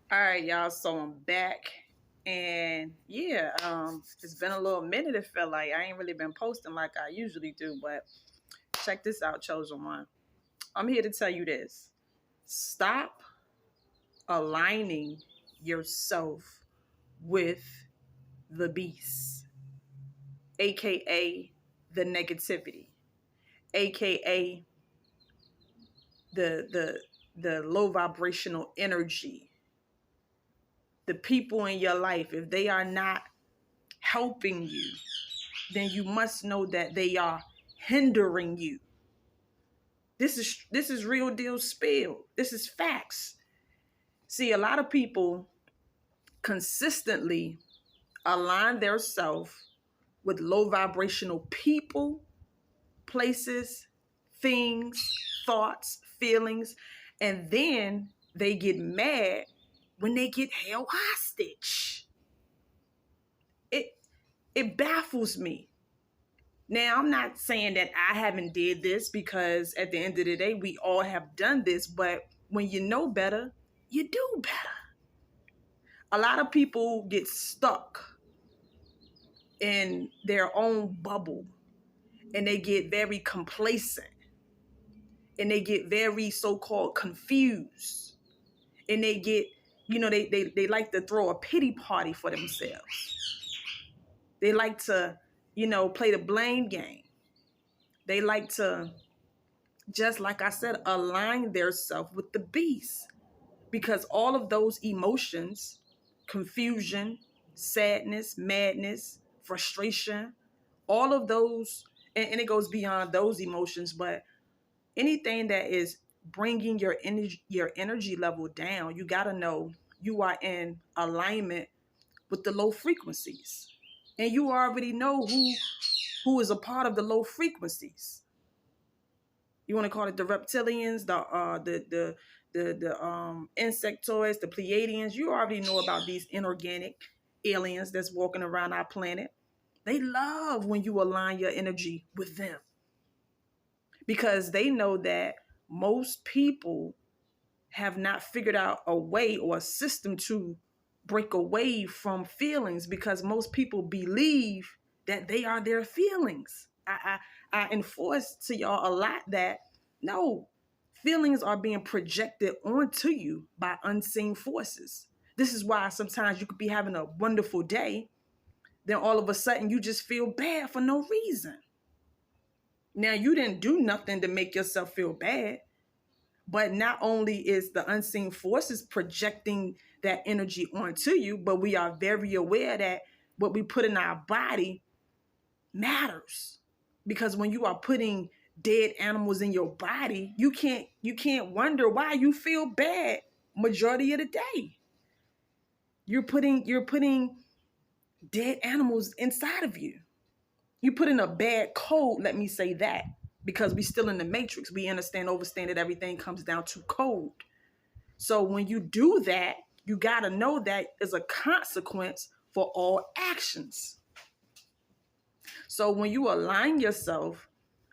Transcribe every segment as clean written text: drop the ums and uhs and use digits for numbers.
All right, y'all. So I'm back, and yeah, it's been a little minute. It felt like I ain't really been posting like I usually do, but check this out, chosen one. I'm here to tell you this: stop aligning yourself with the beast, aka the negativity, aka the the the low vibrational energy. The people in your life, if they are not helping you, then you must know that they are hindering you. This is real deal spill. This is facts. See, a lot of people consistently align their self with low vibrational people, places, things, thoughts, feelings, and then they get mad when they get held hostage. It it baffles me. Now, I'm not saying that I haven't did this, because at the end of the day, we all have done this, but when you know better, you do better. A lot of people get stuck in their own bubble, and they get very complacent, and they get very so-called confused, and they get, they like to throw a pity party for themselves. They like to, play the blame game. They like to, just like I said, align their self with the beast, because all of those emotions, confusion, sadness, madness, frustration, all of those, and it goes beyond those emotions, but anything that is bringing your energy level down, you got to know you are in alignment with the low frequencies, and you already know who is a part of the low frequencies. You want to call it the reptilians, the insectoids, the Pleiadians. You already know about these inorganic aliens that's walking around our planet. They love when you align your energy with them, because they know that most people have not figured out a way or a system to break away from feelings, because most people believe that they are their feelings. I enforce to y'all a lot that no, feelings are being projected onto you by unseen forces. This is why sometimes you could be having a wonderful day, then all of a sudden you just feel bad for no reason. Now, you didn't do nothing to make yourself feel bad, but not only is the unseen forces projecting that energy onto you, but we are very aware that what we put in our body matters. Because when you are putting dead animals in your body, you can't wonder why you feel bad majority of the day. You're putting dead animals inside of you. You put in a bad code, let me say that, because we still in the matrix. We understand that everything comes down to code. So when you do that, you got to know that is a consequence for all actions. So when you align yourself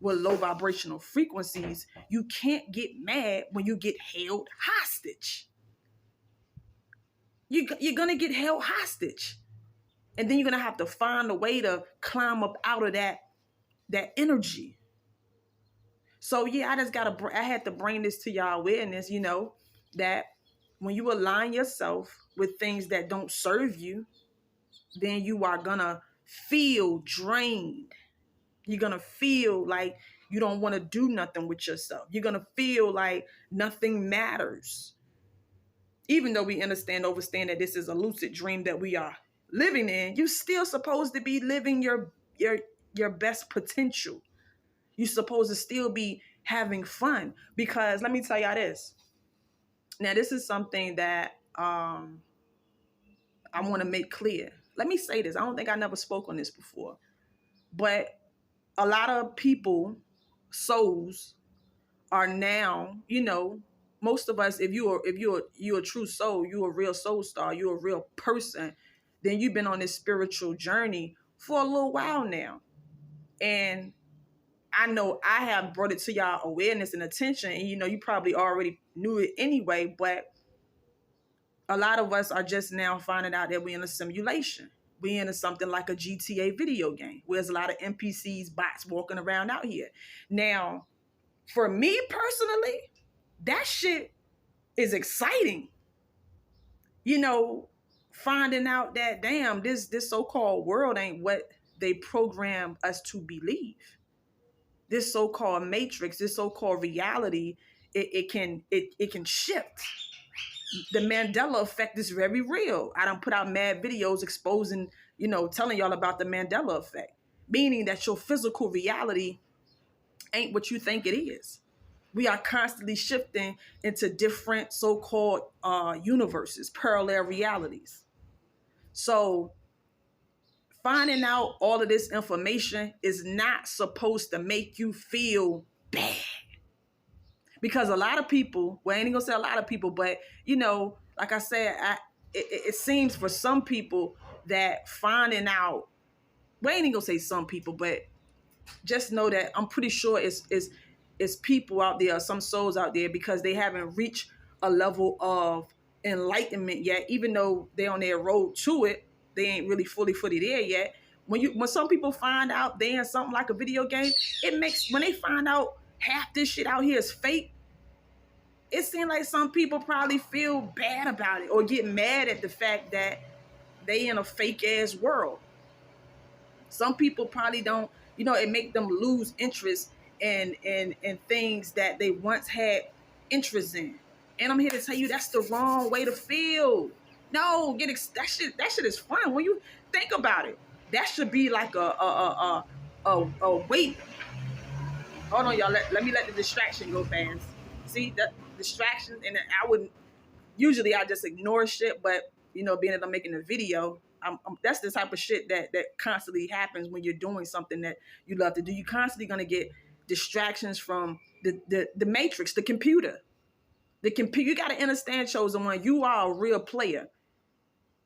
with low vibrational frequencies, you can't get mad when you get held hostage. You're going to get held hostage. And then you're going to have to find a way to climb up out of that energy. So yeah, I had to bring this to y'all awareness, that when you align yourself with things that don't serve you, then you are gonna feel drained. You're gonna feel like you don't want to do nothing with yourself. You're gonna feel like nothing matters. Even though we overstand that this is a lucid dream that we are living in, you're still supposed to be living your best potential. You're supposed to still be having fun, because let me tell y'all this. Now, this is something that I want to make clear. Let me say this. I don't think I never spoke on this before, but a lot of people, souls, are now, most of us, if you're a true soul, you're a real soul star, you're a real person, then you've been on this spiritual journey for a little while now. And I know I have brought it to y'all awareness and attention, and you probably already knew it anyway, but A lot of us are just now finding out that we're in a simulation. We're in something like a GTA video game where there's a lot of NPCs, bots walking around out here. Now, for me personally, that shit is exciting. You know, finding out that, damn, this so-called world ain't what they program us to believe. This so-called matrix, this so-called reality, it can shift. The Mandela effect is very real. I done put out mad videos exposing, telling y'all about the Mandela effect, meaning that your physical reality ain't what you think it is. We are constantly shifting into different so-called universes, parallel realities. So finding out all of this information is not supposed to make you feel bad. Because a lot of people, well, I ain't gonna say a lot of people, but like I said, it seems for some people that finding out, well, I ain't gonna say some people, but just know that I'm pretty sure it's people out there, some souls out there, because they haven't reached a level of enlightenment yet, even though they're on their road to it, they ain't really fully there yet. When some people find out they in something like a video game, when they find out half this shit out here is fake, it seems like some people probably feel bad about it or get mad at the fact that they in a fake ass world. Some people probably don't, it make them lose interest in things that they once had interest in. And I'm here to tell you that's the wrong way to feel. No, that shit is fun when you think about it. That should be like a weight. Hold on, y'all. Let me let the distraction go, fans. See that distraction, and I just ignore shit. But being that I'm making a video, that's the type of shit that constantly happens when you're doing something that you love to do. You're constantly gonna get distractions from the matrix, the computer. You gotta understand, chosen one. You are a real player.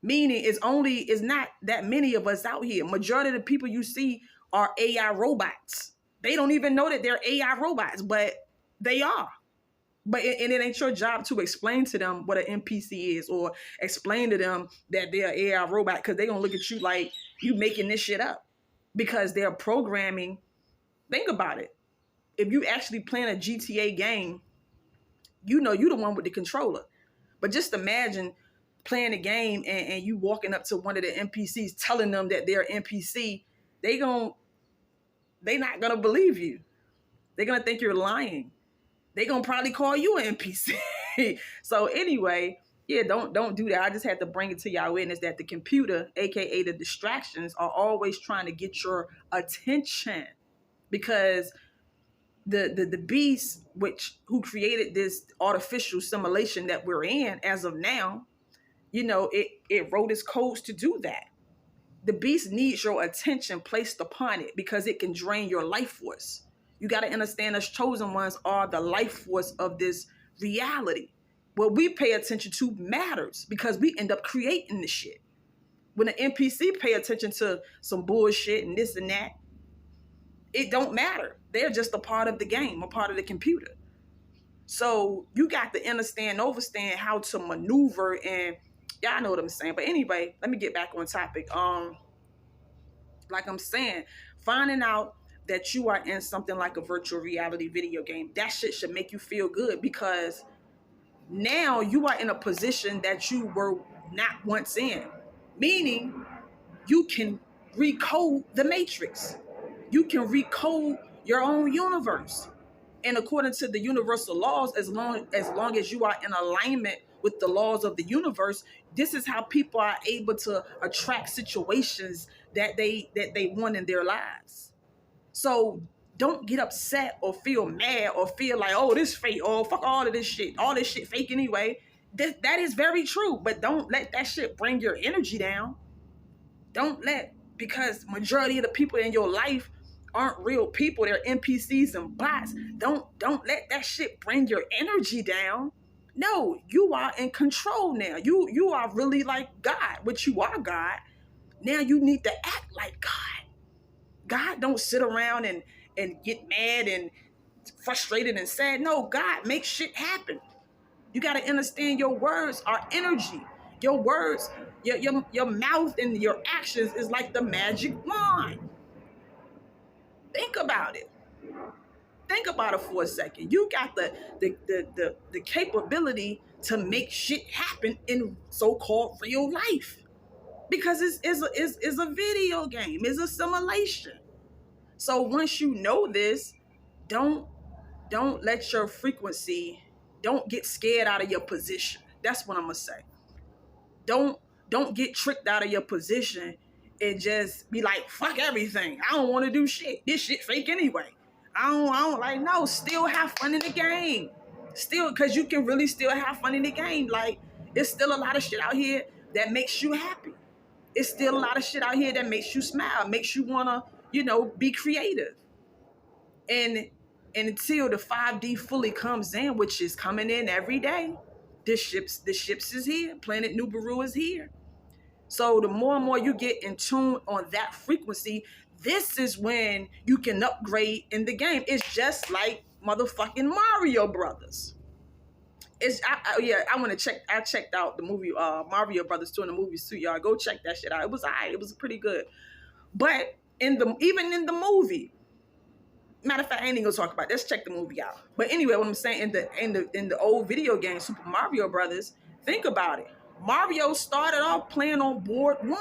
Meaning, it's not that many of us out here. Majority of the people you see are AI robots. They don't even know that they're AI robots, but they are. But it ain't your job to explain to them what an NPC is or explain to them that they're an AI robot, because they're going to look at you like you making this shit up, because they're programming. Think about it. If you actually playing a GTA game, you're the one with the controller. But just imagine playing a game and you walking up to one of the NPCs telling them that they're NPC. They're not going to believe you. They're going to think you're lying. They're going to probably call you an NPC. So anyway, yeah, don't do that. I just had to bring it to y'all witness that the computer, aka the distractions, are always trying to get your attention, because the beast, who created this artificial simulation that we're in as of now, it wrote its codes to do that. The beast needs your attention placed upon it because it can drain your life force. You got to understand, us chosen ones are the life force of this reality. What we pay attention to matters because we end up creating the shit. When an NPC pay attention to some bullshit and this and that, it don't matter. They're just a part of the game, a part of the computer. So you got to overstand how to maneuver, and y'all know what I'm saying. But anyway, let me get back on topic. Like I'm saying, finding out that you are in something like a virtual reality video game, that shit should make you feel good, because now you are in a position that you were not once in. Meaning, you can recode the matrix. You can recode your own universe. And according to the universal laws, as long as you are in alignment with the laws of the universe, this is how people are able to attract situations that they want in their lives. So don't get upset or feel mad or feel like, oh, this fake, oh, fuck all of this shit. All this shit fake anyway. That is very true, but don't let that shit bring your energy down. Because majority of the people in your life aren't real people. They're NPCs and bots. Don't let that shit bring your energy down. No, you are in control now. You are really like God, which you are God. Now you need to act like God. God don't sit around and get mad and frustrated and sad. No, God makes shit happen. You got to understand your words are energy. Your words, your mouth and your actions is like the magic wand. Think about it. Think about it for a second. You got the capability to make shit happen in so-called real life. Because it's a video game. It's a simulation. So once you know this, don't let your frequency, don't get scared out of your position. That's what I'm gonna say. Don't get tricked out of your position and just be like, fuck everything. I don't want to do shit. This shit fake anyway. I don't like, no, still have fun in the game. Still, because you can really still have fun in the game. Like, it's still a lot of shit out here that makes you happy. It's still a lot of shit out here that makes you smile, makes you wanna, be creative. And until the 5D fully comes in, which is coming in every day, the ships is here. Planet Nibiru is here. So the more and more you get in tune on that frequency, this is when you can upgrade in the game. It's just like motherfucking Mario Brothers. I want to check. I checked out the movie Mario Brothers 2 in the movies too, y'all. Go check that shit out. It was alright. It was pretty good. But even in the movie, matter of fact, I ain't even gonna talk about it. Let's check the movie out. But anyway, what I'm saying, in the old video game, Super Mario Brothers, think about it. Mario started off playing on board 1.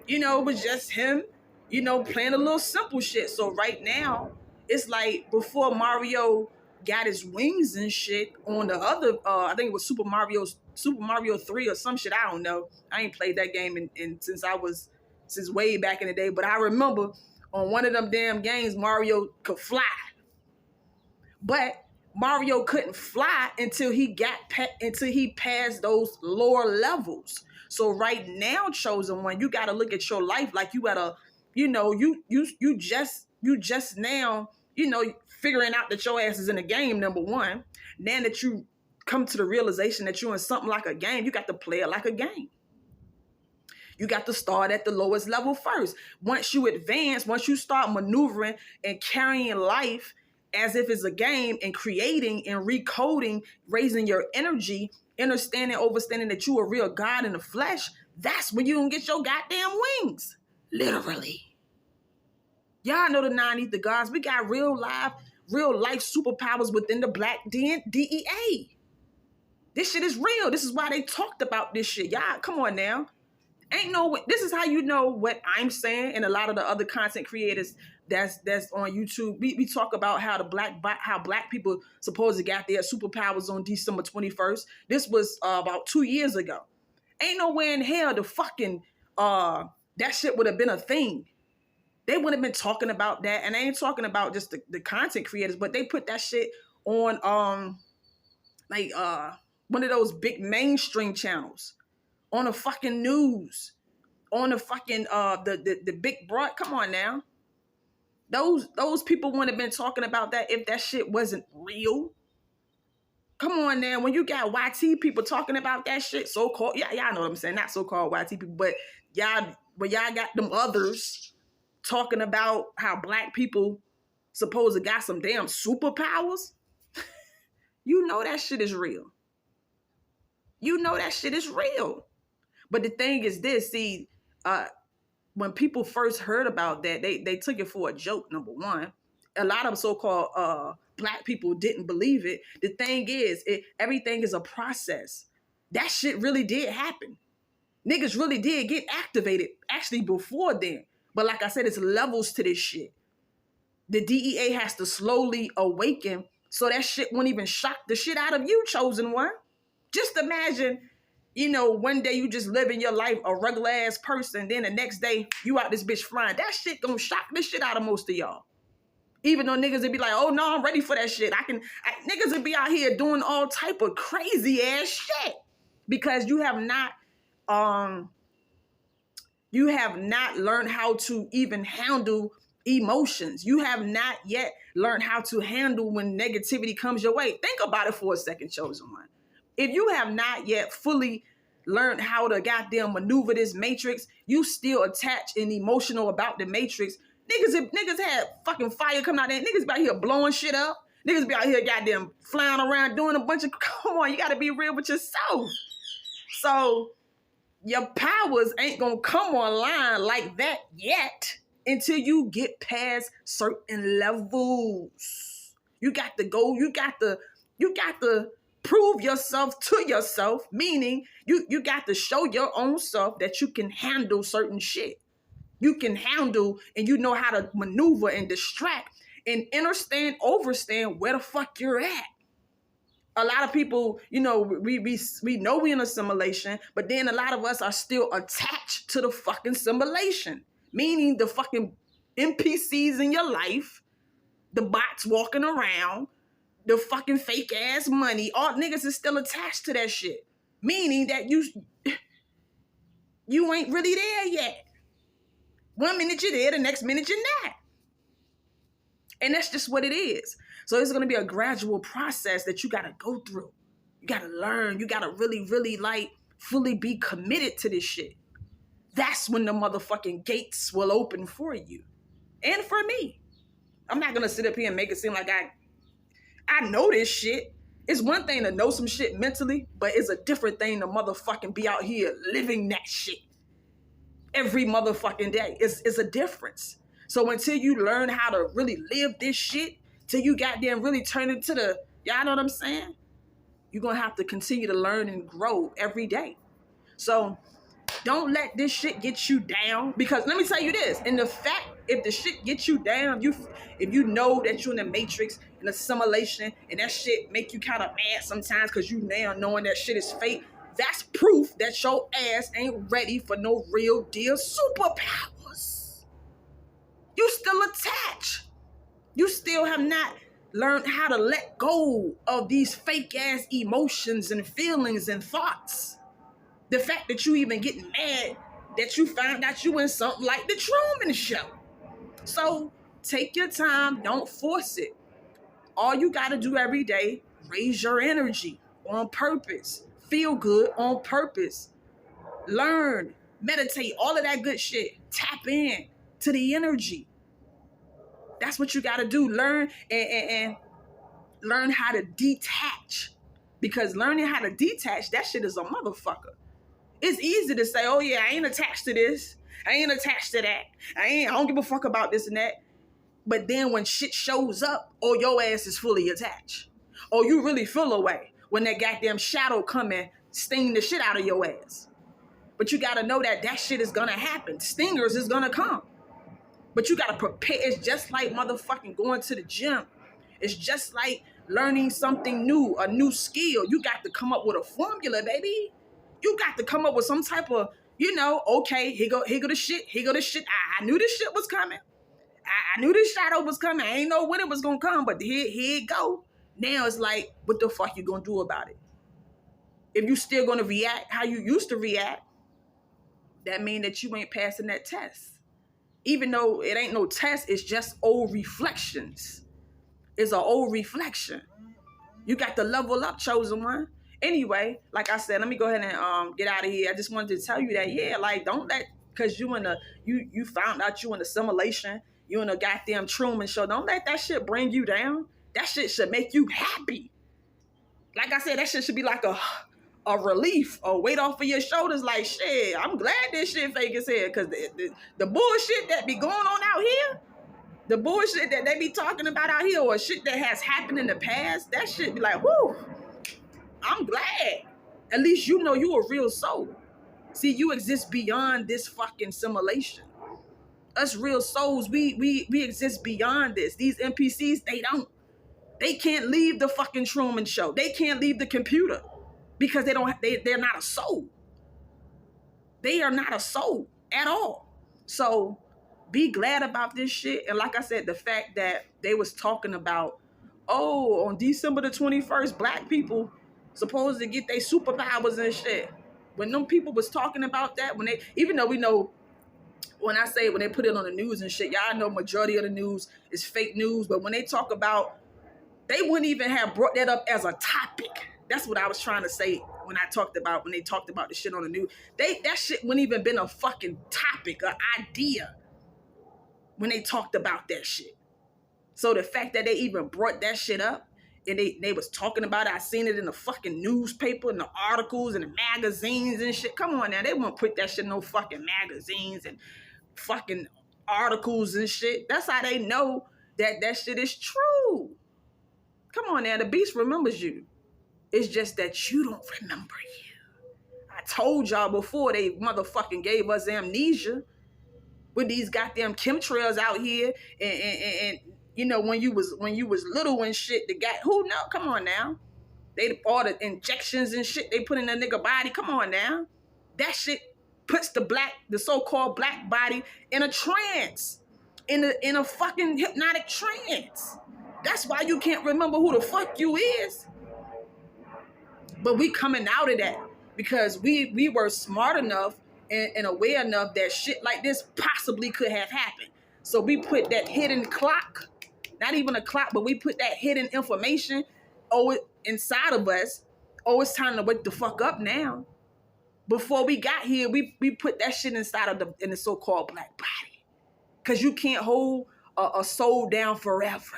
It was just him, playing a little simple shit. So right now, it's like before Mario got his wings and shit on the other, I think it was Super Mario 3 or some shit. I don't know. I ain't played that game since way back in the day. But I remember on one of them damn games, Mario could fly. But Mario couldn't fly until he passed those lower levels. So right now, chosen one, you got to look at your life like you gotta, you just now, figuring out that your ass is in a game, number one. Now that you come to the realization that you're in something like a game, you got to play it like a game. You got to start at the lowest level first. Once you advance, once you start maneuvering and carrying life as if it's a game and creating and recoding, raising your energy, overstanding that you a real God in the flesh, that's when you gonna get your goddamn wings. Literally. Y'all know the 9 ether gods. We got real life superpowers within the black DEA. This shit is real. This is why they talked about this shit. Y'all, come on now. This is how you know what I'm saying, and a lot of the other content creators that's on YouTube. We talk about how black people supposedly got their superpowers on December 21st. This was about 2 years ago. Ain't nowhere in hell the fucking that shit would have been a thing. They wouldn't have been talking about that, and I ain't talking about just the content creators, but they put that shit on one of those big mainstream channels. On the fucking news, on the fucking the big broad. Come on now, those people wouldn't have been talking about that if that shit wasn't real. Come on now, when you got YT people talking about that shit, so-called, y'all know what I'm saying, not so-called YT people, but y'all got them others talking about how black people supposed to got some damn superpowers. You know that shit is real. You know that shit is real. But the thing is this, see, when people first heard about that, they took it for a joke, number one. A lot of so-called black people didn't believe it. The thing is, everything is a process. That shit really did happen. Niggas really did get activated, actually, before then. But like I said, it's levels to this shit. The DEA has to slowly awaken so that shit won't even shock the shit out of you, chosen one. Just imagine, one day you just living your life a regular ass person, then the next day you out this bitch flying. That shit gonna shock the shit out of most of y'all. Even though niggas would be like, oh no, I'm ready for that shit. Niggas would be out here doing all type of crazy ass shit because you have not learned how to even handle emotions. You have not yet learned how to handle when negativity comes your way. Think about it for a second, chosen one. If you have not yet fully learned how to goddamn maneuver this matrix, you still attached and emotional about the matrix. Niggas had fucking fire coming out there. Niggas be out here blowing shit up. Niggas be out here goddamn flying around doing a bunch of, come on, you gotta be real with yourself. So your powers ain't gonna come online like that yet until you get past certain levels. You got to go, you got to prove yourself to yourself, meaning you got to show your own self that you can handle certain shit. You can handle and you know how to maneuver and distract and understand, overstand where the fuck you're at. A lot of people, you know, we know we in a simulation, but then a lot of us are still attached to the fucking simulation. Meaning the fucking NPCs in your life, the bots walking around, the fucking fake ass money, all niggas is still attached to that shit. Meaning that you ain't really there yet. One minute you're there, the next minute you're not. And that's just what it is. So it's gonna be a gradual process that you gotta go through. You gotta learn. You gotta really, really like fully be committed to this shit. That's when the motherfucking gates will open for you. And for me. I'm not gonna sit up here and make it seem like I know this shit. It's one thing to know some shit mentally, but it's a different thing to motherfucking be out here living that shit every motherfucking day. It's a difference. So until you learn how to really live this shit, till you goddamn really turn into the, y'all know what I'm saying? You're gonna have to continue to learn and grow every day. So don't let this shit get you down, because let me tell you this, in the fact, if the shit gets you down, if you know that you're in the matrix, in a simulation, and that shit make you kind of mad sometimes because you now knowing that shit is fake, that's proof that your ass ain't ready for no real deal superpowers. You still attached. You still have not learned how to let go of these fake ass emotions and feelings and thoughts. The fact that you even get mad that you found out you in something like the Truman Show. So take your time, don't force it. All you gotta do every day, raise your energy on purpose. Feel good on purpose. Learn, meditate, all of that good shit. Tap in to the energy. That's what you gotta do. Learn and learn how to detach. Because learning how to detach, that shit is a motherfucker. It's easy to say, oh yeah, I ain't attached to this. I ain't attached to that. I don't give a fuck about this and that. But then when shit shows up, oh, your ass is fully attached. Or you really feel away when that goddamn shadow come and sting the shit out of your ass. But you gotta know that that shit is gonna happen. Stingers is gonna come. But you gotta prepare. It's just like motherfucking going to the gym. It's just like learning something new, a new skill. You got to come up with a formula, baby. You got to come up with some type of, okay, here go the shit. I knew this shit was coming. I knew this shadow was coming. I ain't know when it was gonna come, but here it go. Now it's like, what the fuck you gonna do about it? If you still gonna react how you used to react, that mean that you ain't passing that test. Even though it ain't no test, it's just old reflections. It's an old reflection. You got to level up, chosen one. Anyway, like I said, let me go ahead and get out of here. I just wanted to tell you that, yeah, like don't let, because you found out you in a simulation, you in a goddamn Truman Show. Don't let that shit bring you down. That shit should make you happy. Like I said, that shit should be like a relief, a weight off of your shoulders. Like, shit, I'm glad this shit fake as hell, because the bullshit that be going on out here, the bullshit that they be talking about out here, or shit that has happened in the past, that shit be like, whoo, I'm glad. At least you know you a real soul. See, you exist beyond this fucking simulation. Us real souls, we exist beyond this. These NPCs, they don't. They can't leave the fucking Truman Show. They can't leave the computer because they're not a soul. They are not a soul at all. So be glad about this shit. And like I said, the fact that they was talking about, oh, on December the 21st, black people supposed to get their superpowers and shit. When them people was talking about that, even though we know, when they put it on the news and shit, y'all know majority of the news is fake news, but when they talk about, they wouldn't even have brought that up as a topic. That's what I was trying to say when they talked about the shit on the news. That shit wouldn't even been a fucking topic, an idea when they talked about that shit. So the fact that they even brought that shit up And they was talking about it. I seen it in the fucking newspaper and the articles and the magazines and shit. Come on now. They won't put that shit in no fucking magazines and fucking articles and shit. That's how they know that that shit is true. Come on now. The beast remembers you. It's just that you don't remember you. I told y'all before they motherfucking gave us amnesia with these goddamn chemtrails out here and you know, when you was little and shit, the guy who know, come on now. They all the injections and shit they put in that nigga body. Come on now. That shit puts the so-called black body in a trance. In a fucking hypnotic trance. That's why you can't remember who the fuck you is. But we coming out of that because we were smart enough and aware enough that shit like this possibly could have happened. So we put that hidden clock, not even a clock, but we put that hidden information inside of us. Oh, it's time to wake the fuck up now. Before we got here, we put that shit inside of in the so-called black body. Because you can't hold a soul down forever.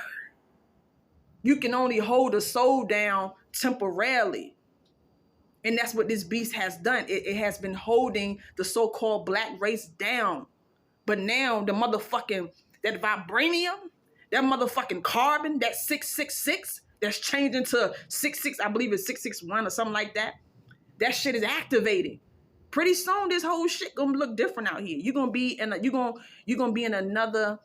You can only hold a soul down temporarily. And that's what this beast has done. It has been holding the so-called black race down. But now the motherfucking, that vibranium, that motherfucking carbon, that 666, that's changing to 66, I believe it's 661 or something like that. That shit is activating. Pretty soon this whole shit gonna look different out here. You're gonna be in another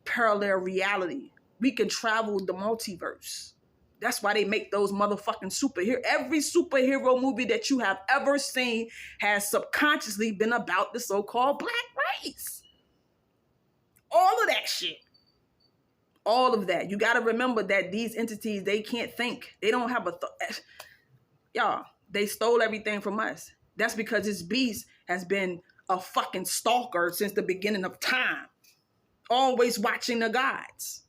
parallel reality. We can travel the multiverse. That's why they make those motherfucking superhero. Every superhero movie that you have ever seen has subconsciously been about the so-called black race. All of that shit. All of that. You got to remember that these entities, they can't think. They don't have a thought. Y'all, they stole everything from us. That's because this beast has been a fucking stalker since the beginning of time. Always watching the gods.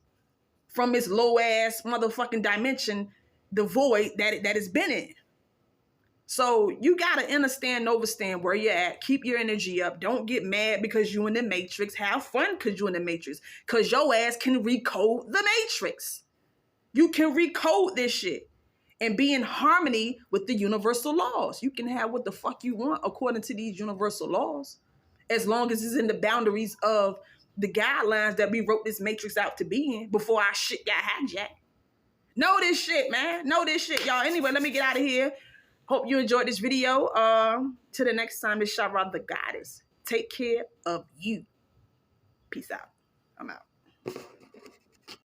From its low ass motherfucking dimension, the void that it's been in. So you gotta understand, overstand where you're at. Keep your energy up. Don't get mad because you in the matrix. Have fun because you in the matrix. Because your ass can recode the matrix. You can recode this shit and be in harmony with the universal laws. You can have what the fuck you want according to these universal laws, as long as it's in the boundaries of the guidelines that we wrote this matrix out to be in before our shit got hijacked. Know this shit, man. Know this shit, y'all. Anyway, let me get out of here. Hope you enjoyed this video. Till the next time, it's Shara the Goddess. Take care of you. Peace out. I'm out.